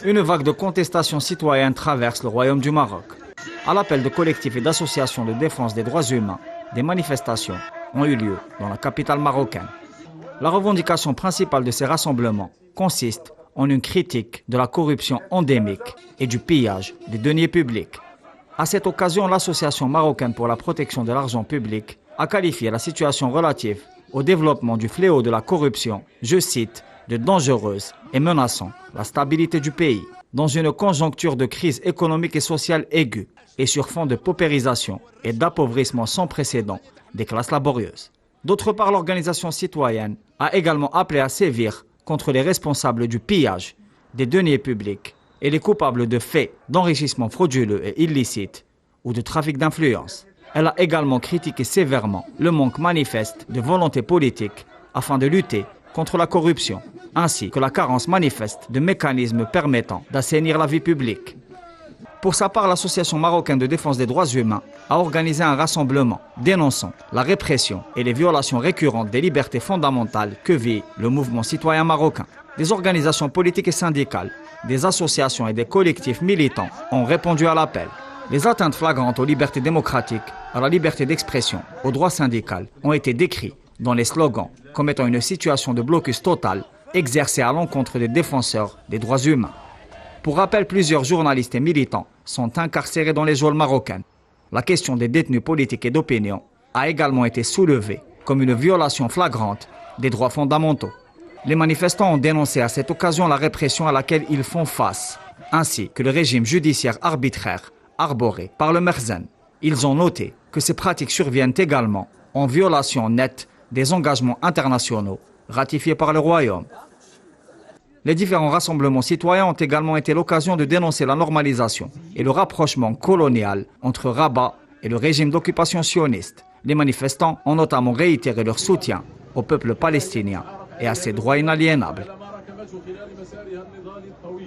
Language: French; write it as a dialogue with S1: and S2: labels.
S1: Une vague de contestation citoyenne traverse le royaume du Maroc. À l'appel de collectifs et d'associations de défense des droits humains, des manifestations ont eu lieu dans la capitale marocaine. La revendication principale de ces rassemblements consiste en une critique de la corruption endémique et du pillage des deniers publics. À cette occasion, l'Association marocaine pour la protection de l'argent public a qualifié la situation relative au développement du fléau de la corruption, je cite, de dangereuse et menaçant la stabilité du pays, dans une conjoncture de crise économique et sociale aiguë et sur fond de paupérisation et d'appauvrissement sans précédent des classes laborieuses. D'autre part, l'organisation citoyenne a également appelé à sévir contre les responsables du pillage des deniers publics et les coupables de faits d'enrichissement frauduleux et illicite ou de trafic d'influence. Elle a également critiqué sévèrement le manque manifeste de volonté politique afin de lutter contre la corruption, ainsi que la carence manifeste de mécanismes permettant d'assainir la vie publique. Pour sa part, l'Association marocaine de défense des droits humains a organisé un rassemblement dénonçant la répression et les violations récurrentes des libertés fondamentales que vit le mouvement citoyen marocain. Des organisations politiques et syndicales, des associations et des collectifs militants ont répondu à l'appel. Les atteintes flagrantes aux libertés démocratiques, à la liberté d'expression, au droit syndical ont été décrits dans les slogans comme étant une situation de blocus total exercée à l'encontre des défenseurs des droits humains. Pour rappel, plusieurs journalistes et militants sont incarcérés dans les geôles marocaines. La question des détenus politiques et d'opinion a également été soulevée comme une violation flagrante des droits fondamentaux. Les manifestants ont dénoncé à cette occasion la répression à laquelle ils font face, ainsi que le régime judiciaire arbitraire arboré par le Merzen. Ils ont noté que ces pratiques surviennent également en violation nette des engagements internationaux ratifiés par le Royaume. Les différents rassemblements citoyens ont également été l'occasion de dénoncer la normalisation et le rapprochement colonial entre Rabat et le régime d'occupation sioniste. Les manifestants ont notamment réitéré leur soutien au peuple palestinien et à ses droits inaliénables.